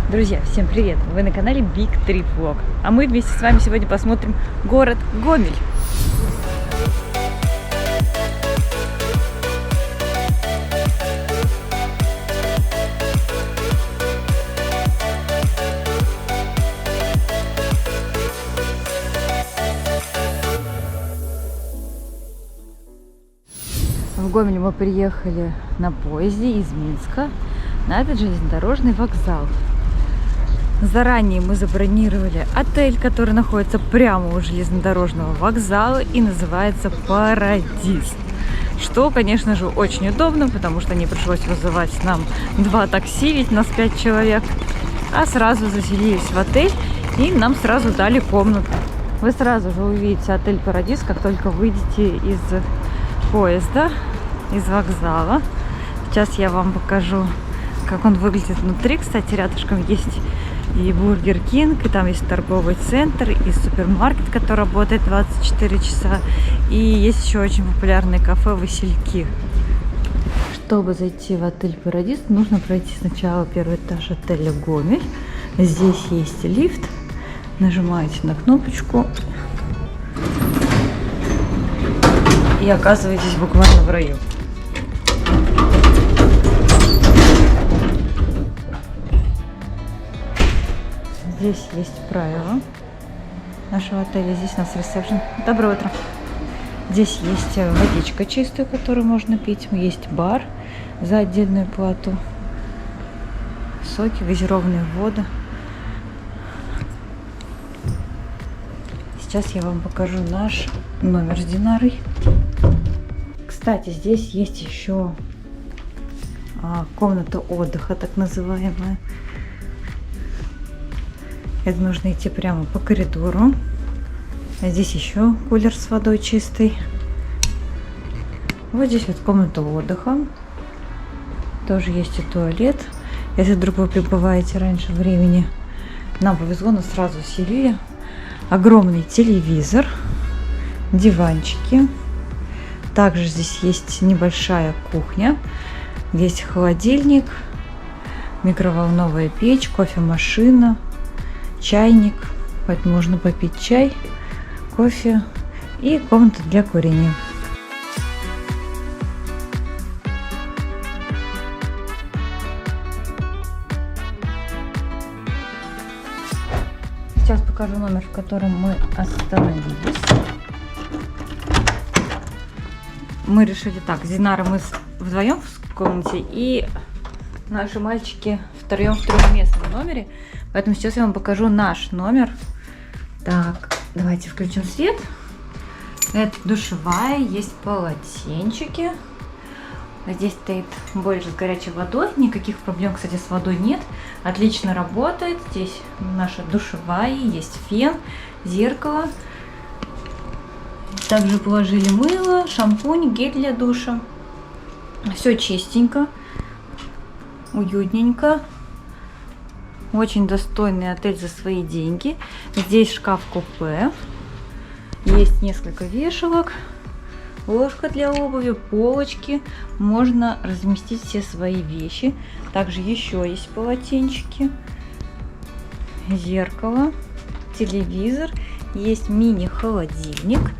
Друзья, всем привет! Вы на канале Big Trip Vlog. А мы вместе с вами сегодня посмотрим город Гомель. В Гомель мы приехали на поезде из Минска на этот железнодорожный вокзал. Заранее мы забронировали отель, который находится прямо у железнодорожного вокзала и называется Парадис. Что, конечно же, очень удобно, потому что не пришлось вызывать нам 2 такси, ведь нас 5 человек, а сразу заселились в отель и нам сразу дали комнату. Вы сразу же увидите отель Парадис, как только выйдете из поезда, из вокзала. Сейчас я вам покажу, как он выглядит внутри. Кстати, рядышком есть и Бургер Кинг, и там есть торговый центр, и супермаркет, который работает 24 часа. И есть еще очень популярное кафе «Васильки». Чтобы зайти в отель Парадис, нужно пройти сначала первый этаж отеля Гомель. Здесь есть лифт. Нажимаете на кнопочку и оказываетесь буквально в раю. Здесь есть правила нашего отеля. Здесь у нас ресепшн. Доброе утро. Здесь есть водичка чистая, которую можно пить. Есть бар за отдельную плату. Соки, газированные воды. Сейчас я вам покажу наш номер с Динарой. Кстати, здесь есть еще комната отдыха, так называемая. Это нужно идти прямо по коридору. А здесь еще кулер с водой чистой. Вот здесь вот комната отдыха. Тоже есть и туалет. Если вдруг вы прибываете раньше времени, нам повезло, нас сразу селили. Огромный телевизор, диванчики. Также здесь есть небольшая кухня. Есть холодильник, микроволновая печь, кофемашина, чайник, поэтому можно попить чай, кофе и комната для курения. Сейчас покажу номер, в котором мы остановились. Мы решили так, с Динарой мы вдвоем в комнате и наши мальчики втроем в трехместном номере. Поэтому сейчас я вам покажу наш номер. Так, давайте включим свет. Это душевая, есть полотенчики. Здесь стоит бойлер с горячей водой. Никаких проблем, кстати, с водой нет. Отлично работает. Здесь наша душевая, есть фен, зеркало. Также положили мыло, шампунь, гель для душа. Все чистенько, уютненько. Очень достойный отель за свои деньги. Здесь шкаф-купе. Есть несколько вешалок. Ложка для обуви, полочки. Можно разместить все свои вещи. Также еще есть полотенчики. Зеркало. Телевизор. Есть мини-холодильник.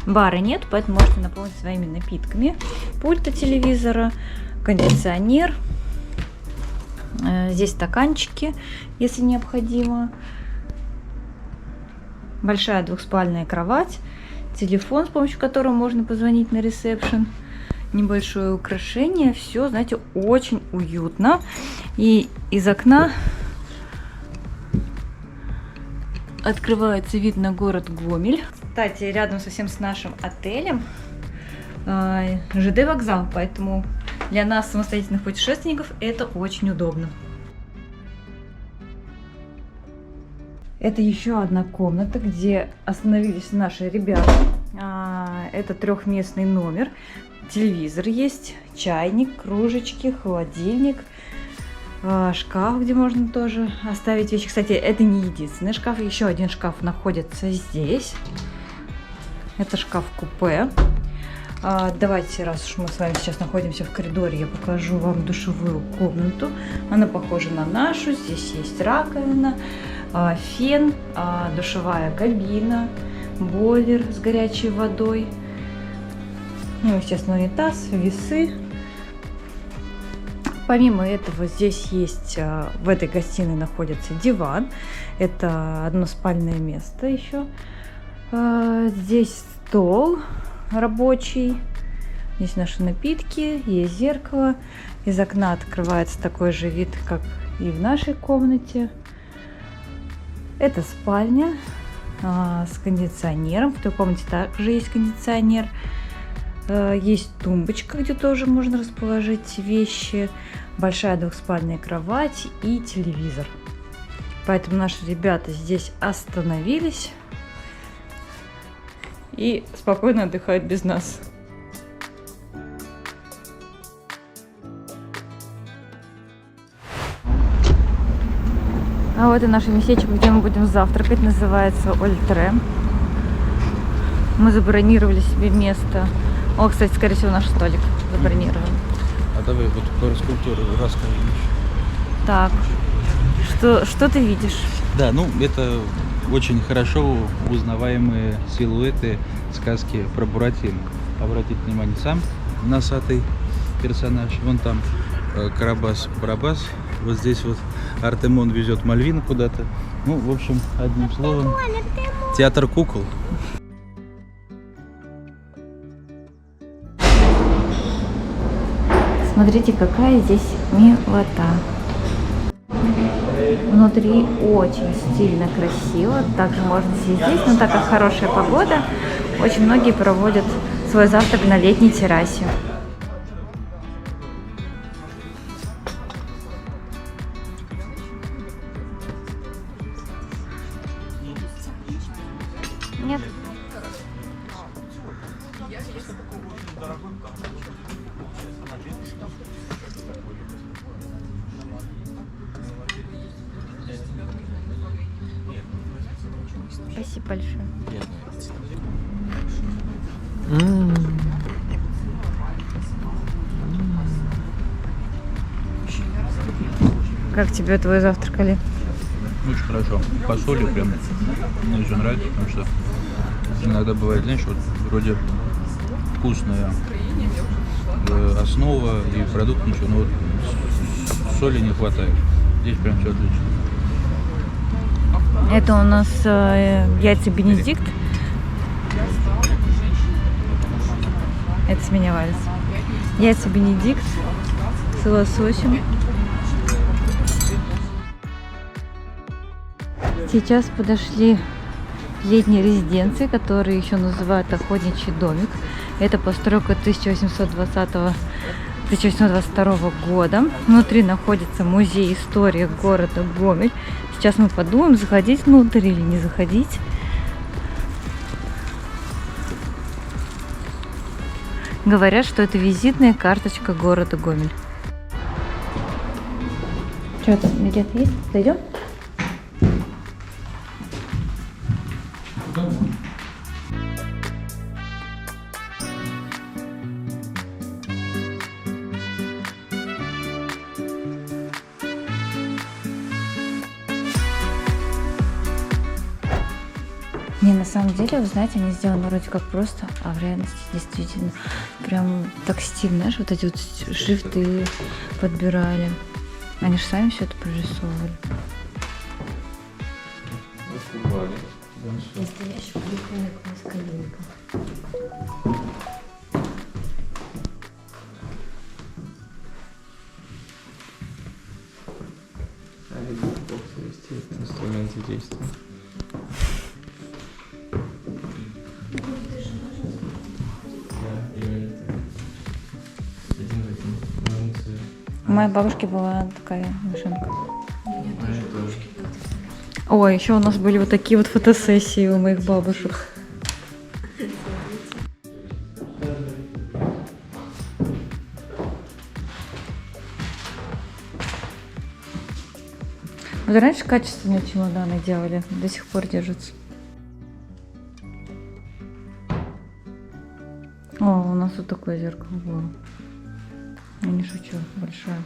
Бара нет, поэтому можете наполнить своими напитками. Пульт от телевизора. Кондиционер. Здесь стаканчики, если необходимо. Большая двухспальная кровать. Телефон, с помощью которого можно позвонить на ресепшн. Небольшое украшение. Все, знаете, очень уютно. И из окна открывается вид на город Гомель. Кстати, рядом совсем с нашим отелем ЖД вокзал, поэтому для нас, самостоятельных путешественников, это очень удобно. Это еще одна комната, где остановились наши ребята. Это трехместный номер. Телевизор есть, чайник, кружечки, холодильник, шкаф, где можно тоже оставить вещи. Кстати, это не единственный шкаф. Еще один шкаф находится здесь. Это шкаф-купе. Давайте, раз уж мы с вами сейчас находимся в коридоре, я покажу вам душевую комнату. Она похожа на нашу. Здесь есть раковина, фен, душевая кабина, бойлер с горячей водой. Ну, естественно, унитаз, весы. Помимо этого, здесь есть, в этой гостиной находится диван. Это односпальное место еще. Здесь стол рабочий. Здесь наши напитки, есть зеркало. Из окна открывается такой же вид, как и в нашей комнате. Это спальня с кондиционером. В той комнате также есть кондиционер. Есть тумбочка, где тоже можно расположить вещи. Большая двухспальная кровать и телевизор. Поэтому наши ребята здесь остановились и спокойно отдыхают без нас. А вот и наше местечко, где мы будем завтракать, называется Ольтре. Мы забронировали себе место. О, кстати, скорее всего, наш столик забронирован. А давай вот про скульптуру расскажем. Так, что ты видишь? Да, ну это очень хорошо узнаваемые силуэты сказки про Буратино. Обратите внимание, сам носатый персонаж, вон там Карабас-Барабас, вот здесь вот Артемон везет Мальвину куда-то. Ну, в общем, одним словом, театр кукол. Смотрите, какая здесь милота. Внутри очень стильно, красиво. Также можно сидеть здесь, но так как хорошая погода, очень многие проводят свой завтрак на летней террасе. Нет. Спасибо большое. Как тебе твой завтрак, Али? Очень хорошо. По соли прям мне очень нравится, потому что иногда бывает, знаешь, вот вроде вкусная основа и продукт ничего, но вот соли не хватает. Здесь прям все отлично. Это у нас яйца Бенедикт. Это с меня Вальс. Яйца Бенедикт с лососем. Сейчас подошли к летней резиденции, которую еще называют Охотничий домик. Это постройка 1822 года. Внутри находится музей истории города Гомель. Сейчас мы подумаем, заходить внутрь или не заходить. Говорят, что это визитная карточка города Гомель. Что там, где-то есть? Зайдем? Не, на самом деле, вы знаете, они сделаны вроде как просто, а в реальности действительно прям так стильно, знаешь, вот эти вот шрифты подбирали. Они же сами все это прорисовывали. Настоящий прикольный класс-кабинка. Инструменты действия. У моей бабушки была такая машинка. Ой, еще у нас были вот такие вот фотосессии у моих бабушек. Вот раньше качественные чемоданы делали, до сих пор держатся. О, у нас вот такое зеркало было. Я не шучу, большое.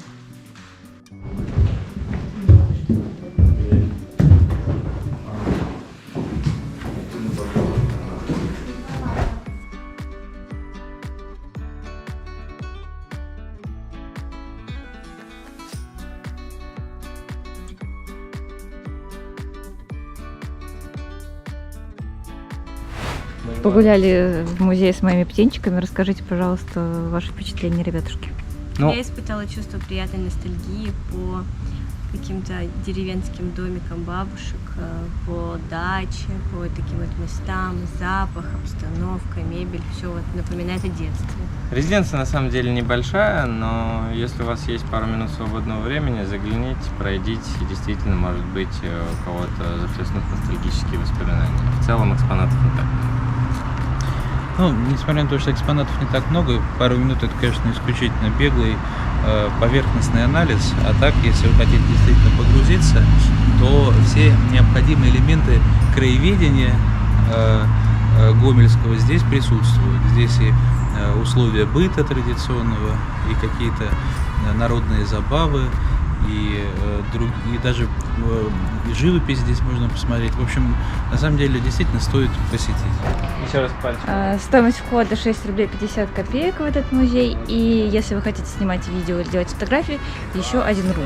Погуляли в музее с моими птенчиками. Расскажите, пожалуйста, ваши впечатления, ребятушки. Я испытала чувство приятной ностальгии по каким-то деревенским домикам бабушек, по даче, по таким вот местам, запах, обстановка, мебель, все вот напоминает о детстве. Резиденция на самом деле небольшая, но если у вас есть пару минут свободного времени, загляните, пройдите, и действительно, может быть, у кого-то захлестнут ностальгические воспоминания. В целом экспонатов не так много. Ну, несмотря на то, что экспонатов не так много, пару минут это, конечно, исключительно беглый поверхностный анализ. А так, если вы хотите действительно погрузиться, то все необходимые элементы краеведения гомельского здесь присутствуют. Здесь и условия быта традиционного, и какие-то народные забавы, и даже живопись здесь можно посмотреть. В общем, на самом деле, действительно стоит посетить. Еще раз пальчик. Стоимость входа 6 рублей 50 копеек в этот музей. И если вы хотите снимать видео или делать фотографии, еще 1 рубль.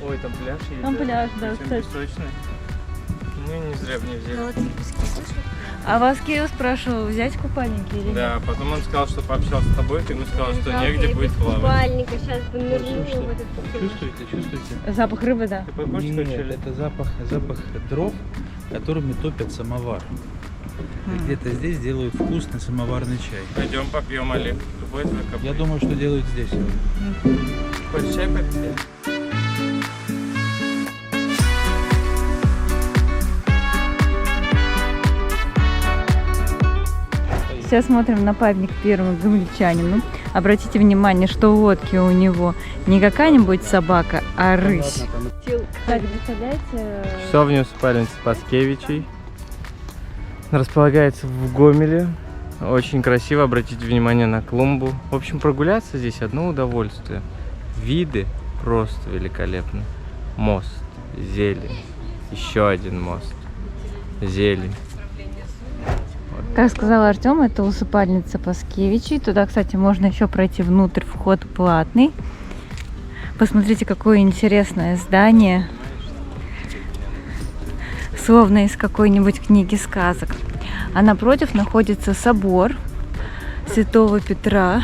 Ой, там пляж есть. Там пляж, да, кстати. Песочный. Ну, не зря мне взяли. А вас Кирилл спрашивал, взять купальники или нет? Да, потом он сказал, что пообщался с тобой, ты ему сказал, что негде будет плавать. Купальника, сейчас бы нырнула в этот Чувствуете? Запах рыбы, да. Ты покушать Нет, хочешь? это запах дров, которыми топят самовар. И где-то здесь делают вкусный самоварный чай. Пойдем попьем, Олег. Любой твой каприз. Я думаю, что делают здесь. Хочешь чай попить? Сейчас смотрим на памятник первому гомельчанину. Обратите внимание, что в водке у него не какая-нибудь собака, а рысь. Кстати, представляете? Часовня усыпальницы Паскевичей. Располагается в Гомеле. Очень красиво, обратите внимание на клумбу. В общем, прогуляться здесь одно удовольствие. Виды просто великолепны. Мост, зелень, еще один мост, зелень. Как сказал Артем, это усыпальница Паскевичей. Туда, кстати, можно еще пройти внутрь, вход платный. Посмотрите, какое интересное здание. Словно из какой-нибудь книги сказок. А напротив находится собор Святого Петра.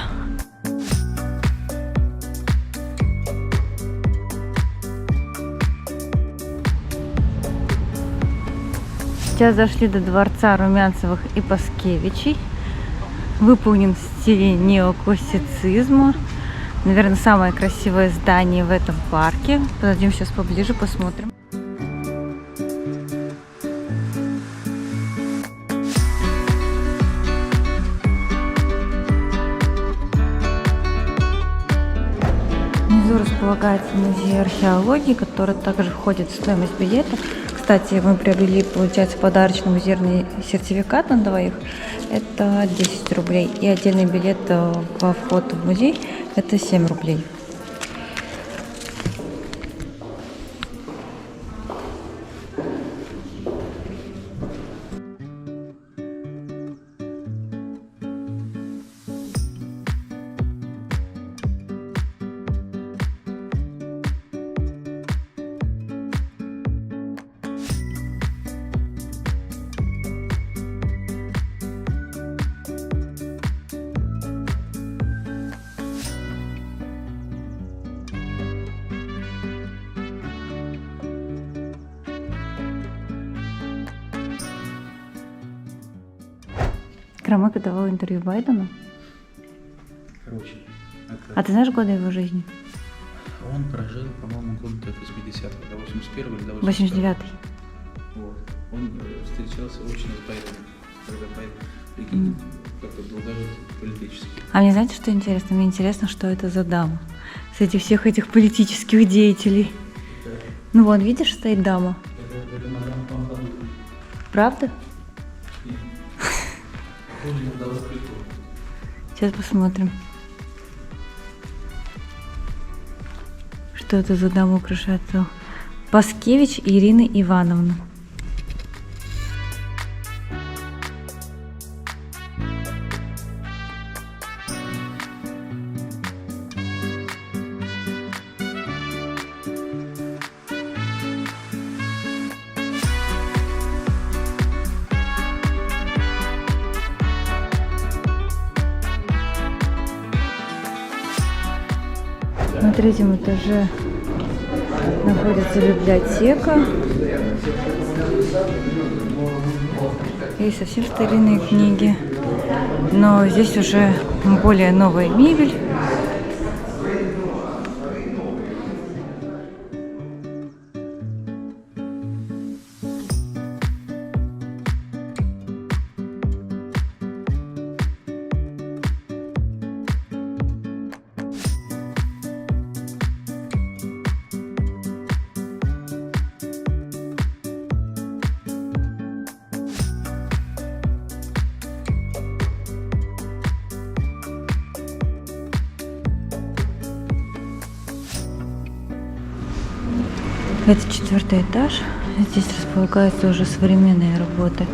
Сейчас зашли до дворца Румянцевых и Паскевичей. Выполнен в стиле неоклассицизма. Наверное, самое красивое здание в этом парке. Подойдем сейчас поближе, посмотрим. Внизу располагается музей археологии, который также входит в стоимость билета. Кстати, мы приобрели, получается, подарочный музейный сертификат на двоих. Это 10 рублей. И отдельный билет во вход в музей – это 7 рублей. Громыко давал интервью Байдену. Короче, А ты знаешь годы его жизни? он прожил, по-моему, года 80-х, до 81-го или до 89-й. Вот. Он встречался очень с Байденом, когда Байден, прикинь, как-то долгожитель политический. А мне знаете, что интересно? Мне интересно, что это за дама среди всех этих политических деятелей. Ну вон, видишь, стоит дама. Это мадам Помпаду. Правда? Сейчас посмотрим. Что это за дама украшает? Паскевич Ирина Ивановна. На третьем этаже находится библиотека. И совсем старинные книги. Но здесь уже более новая мебель. Это 4-й этаж. Здесь располагаются уже современные работы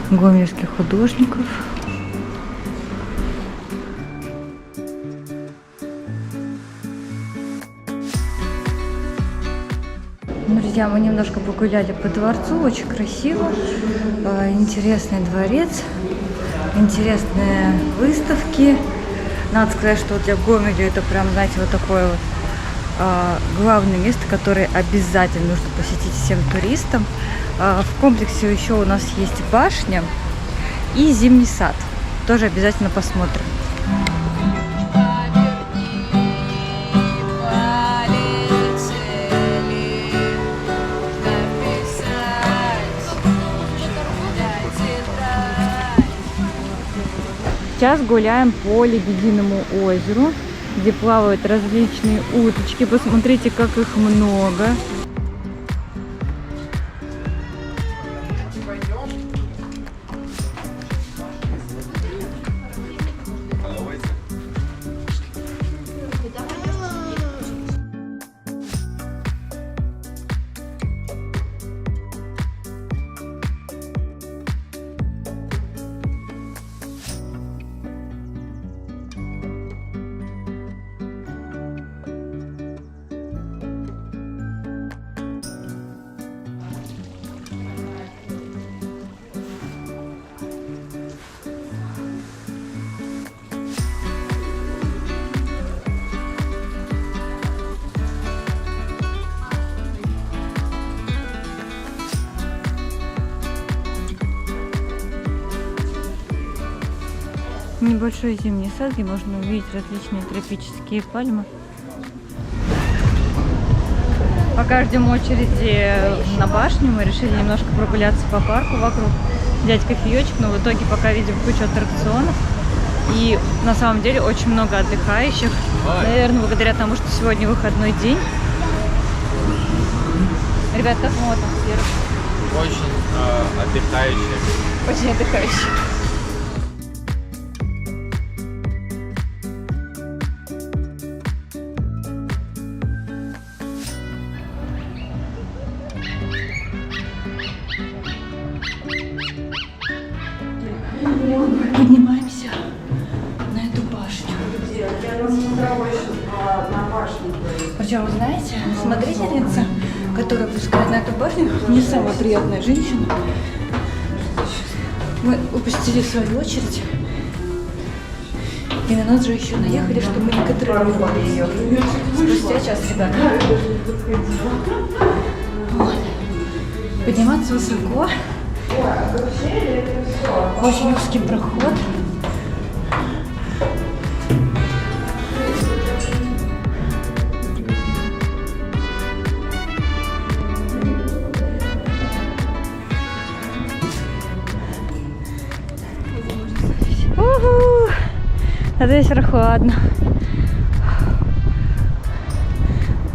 гомельских художников. Друзья, мы немножко погуляли по дворцу, очень красиво, интересный дворец, интересные выставки. Надо сказать, что для Гомеля это прям, знаете, вот такое вот главное место, которое обязательно нужно посетить всем туристам. В комплексе еще у нас есть башня и зимний сад. Тоже обязательно посмотрим. Сейчас гуляем по Лебединому озеру, где плавают различные уточки. Посмотрите, как их много. Небольшой зимний сад, где можно увидеть различные тропические пальмы. Пока ждем очереди на башню, мы решили немножко прогуляться по парку вокруг, взять кофеечек, но в итоге пока видим кучу аттракционов. И на самом деле очень много отдыхающих. Наверное, благодаря тому, что сегодня выходной день. Ребят, как вам атмосфера? Очень отдыхающие. Очень отдыхающие. Поднимаемся на эту башню. Причем, вы знаете, смотрительница, которая пускает на эту башню, не самая приятная женщина. Мы упустили свою очередь. И на нас же еще наехали, что мы не контролировали ее. Спустя час, ребята. Вот. Подниматься высоко. Очень узкий проход. Уху! А здесь прохладно.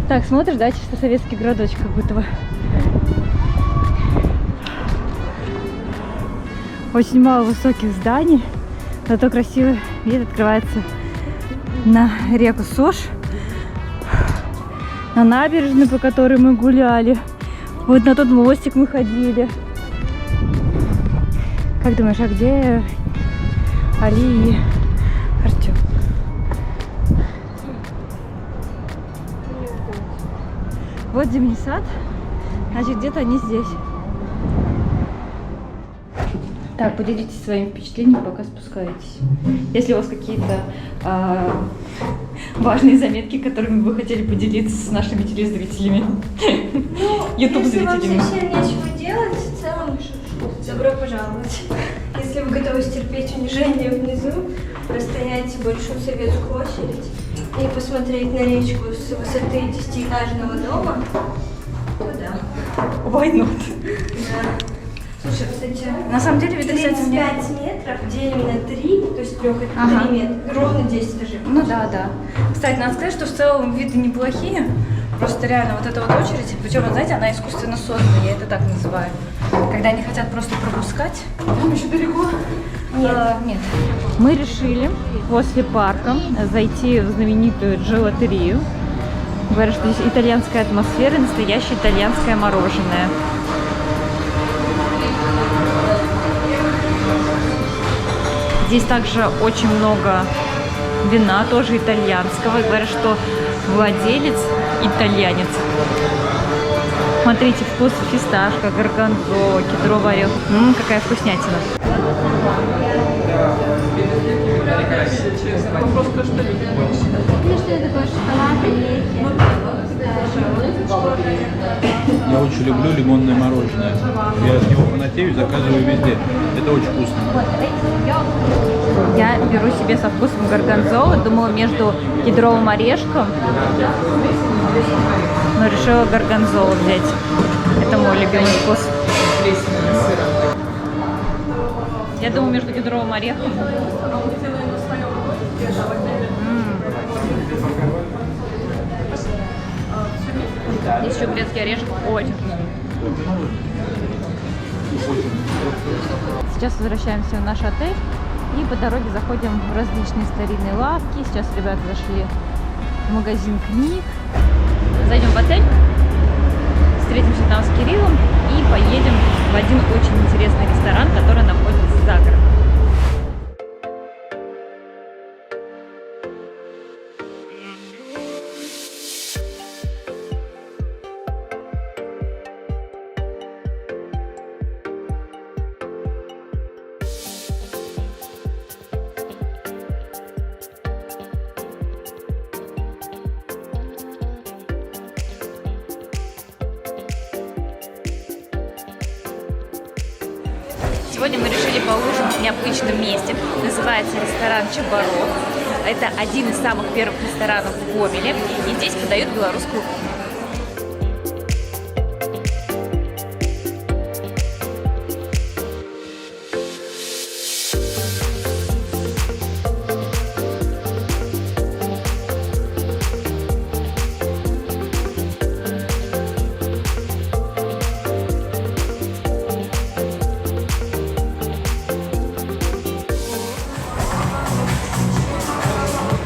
Так, смотришь, да, чисто советский городочек как будто бы. Очень мало высоких зданий, зато красивый вид открывается на реку Сош, на набережную, по которой мы гуляли. Вот на тот мостик мы ходили. Как думаешь, а где Али и Артем? Вот зимний сад, значит, где-то они здесь. Так, поделитесь своими впечатлениями, пока спускаетесь. Если у вас какие-то важные заметки, которыми вы хотели поделиться с нашими телезрителями, Если вам YouTube-зрителями. совсем нечего делать, в целом, добро пожаловать. Если вы готовы стерпеть унижение внизу, простоять большую советскую очередь и посмотреть на речку с высоты 10-этажного дома, то да. Why not? Да. Слушай, кстати, На самом деле, видно, кстати, 35 мне... метров делим на 3, то есть 3 это Ага. 3 метра, ровно 10 этажей. Ну да, да. Кстати, надо сказать, что в целом виды неплохие. Просто реально вот эта вот очередь, причем, вот, знаете, она искусственно создана, я это так называю. Когда они хотят просто пропускать. Там еще далеко? Нет. Мы решили после парка зайти в знаменитую джелатерию. Говорят, что здесь итальянская атмосфера, настоящее итальянское мороженое. Здесь также очень много вина, тоже итальянского. И говорят, что владелец итальянец. Смотрите, вкус фисташка, горгонзола, кедровый орех. Какая вкуснятина. Ну что это такое, шоколад, орехи? Я очень люблю лимонное мороженое. Я от него фанатею, заказываю везде. Это очень вкусно. Я беру себе со вкусом горгонзолы. Думала между кедровым орешком, но решила горгонзолу взять. Это мой любимый вкус. Я думаю, между кедровым орехом. Здесь еще грецкий орешек. Очень вкусный. Сейчас возвращаемся в наш отель и по дороге заходим в различные старинные лавки. Сейчас ребята зашли в магазин книг. Зайдем в отель, встретимся там с Кириллом и поедем в один очень интересный ресторан, который находится за городом. Сегодня мы решили поужинать в необычном месте. Называется ресторан Чабарок. Это один из самых первых ресторанов в Гомеле. И здесь подают белорусскую кухню.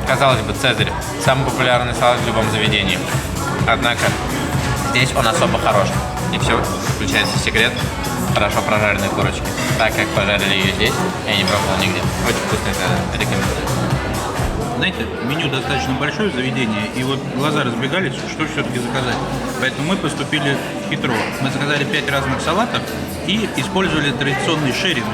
Казалось бы, Цезарь – самый популярный салат в любом заведении. Однако здесь он особо хорош. И все заключается в секрет хорошо прожаренной курочки. Так как пожарили ее здесь, я не пробовал нигде. Очень вкусный салат. Рекомендую. Знаете, меню достаточно большое заведение, и вот глаза разбегались, что все-таки заказать. Поэтому мы поступили хитро. Мы заказали 5 разных салатов и использовали традиционный шеринг,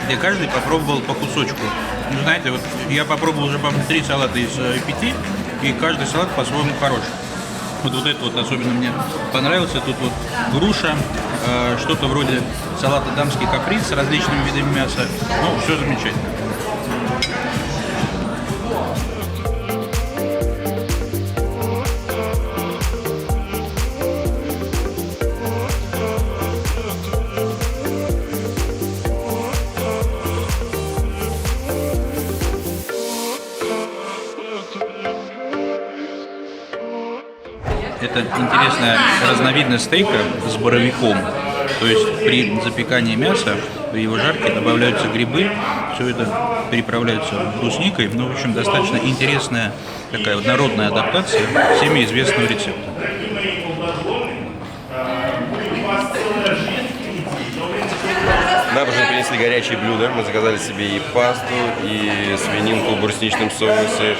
где каждый попробовал по кусочку. Ну, знаете, вот я попробовал уже, по-моему, 3 салата из 5, и каждый салат по-своему хорош. Вот это вот особенно мне понравился. Тут вот груша, что-то вроде салата дамский каприз с различными видами мяса. Ну, все замечательно. Это интересная разновидность стейка с боровиком. То есть при запекании мяса При его жарке добавляются грибы, все это приправляется брусникой. Ну, в общем, достаточно интересная такая вот народная адаптация всеми известного рецепта. Нам уже принесли горячие блюда. Мы заказали себе и пасту, и свининку в брусничном соусе.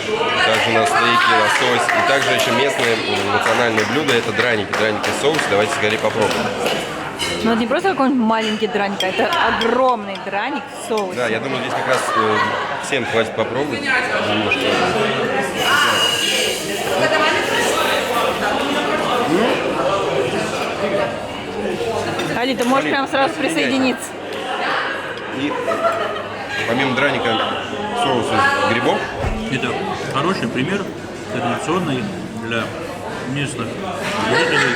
Также у нас стейки, лосось. И также еще местное национальное блюдо – это драники. Драники в соусе. Давайте скорее попробуем. Но это не просто какой-нибудь маленький драник, а это огромный драник в соусе. Да, я думаю, здесь как раз всем хватит попробовать. Немножко. Али, ты можешь прям сразу присоединиться. И помимо драника соус из грибов. Это хороший пример традиционной для местных жителей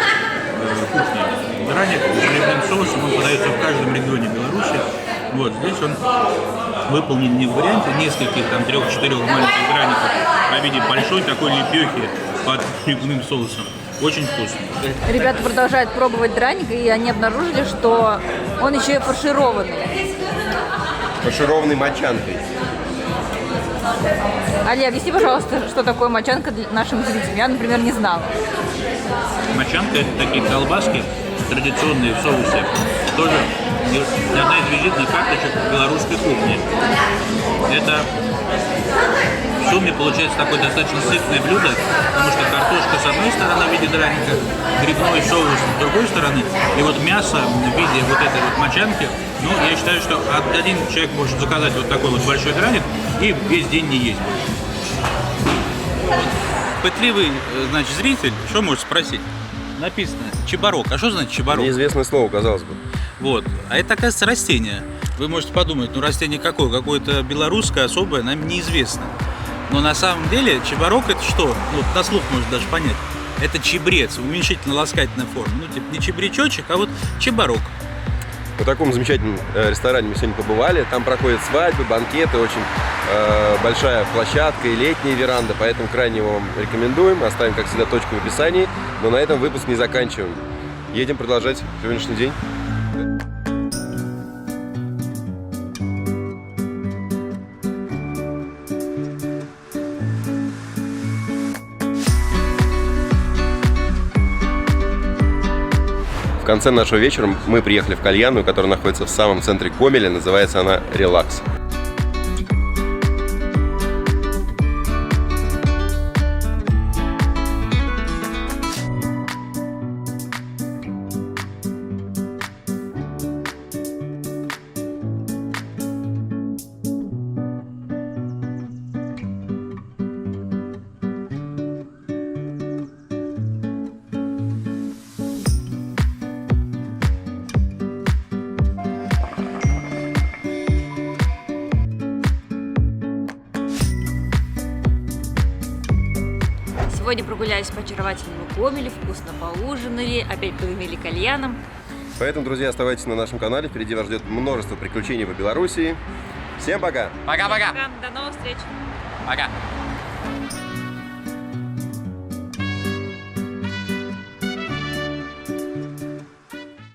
кухни. Драник с грибным соусом, он подается в каждом регионе Беларуси. Вот здесь он выполнен не в варианте нескольких, там, 3-4 маленьких драников, а в виде большой такой лепехи под грибным соусом. Очень вкусно. Ребята продолжают пробовать драник, и они обнаружили, что он еще и фаршированный. Фаршированный мочанкой. Али, объясни, пожалуйста, что такое мочанка для нашим зрителям. Я, например, не знала. Мочанка — это такие колбаски традиционные в соусе. Тоже одна из визитных карточек белорусской кухни. Это в сумме получается такое достаточно сытное блюдо, потому что картошка с одной стороны в виде драника, грибной соус с другой стороны, и вот мясо в виде вот этой вот мочанки. Ну, я считаю, что один человек может заказать вот такой вот большой драник и весь день не есть. Пытливый, значит, зритель, что может спросить? Написано чебарок. А что значит чебарок? Неизвестное слово, казалось бы. Вот. А это, оказывается, растение. Вы можете подумать, ну растение какое? Какое-то белорусское, особое, нам неизвестно. Но на самом деле чебарок это что? Ну, на слух можно даже понять. Это чебрец, уменьшительно-ласкательная форма. Ну, типа не чебрячочек, а вот чебарок. В таком замечательном ресторане мы сегодня побывали. Там проходят свадьбы, банкеты, очень большая площадка и летняя веранда, поэтому крайне вам рекомендуем. Оставим, как всегда, точку в описании. Но на этом выпуск не заканчиваем. Едем продолжать сегодняшний день. В конце нашего вечера мы приехали в кальянную, которая находится в самом центре Гомеля. Называется она «Релакс». Сегодня прогулялись по очаровательному Гомелю, вкусно поужинали, опять подымели кальяном. Поэтому, друзья, оставайтесь на нашем канале. Впереди вас ждет множество приключений по Белоруссии. Всем пока! Пока-пока. До новых встреч! Пока.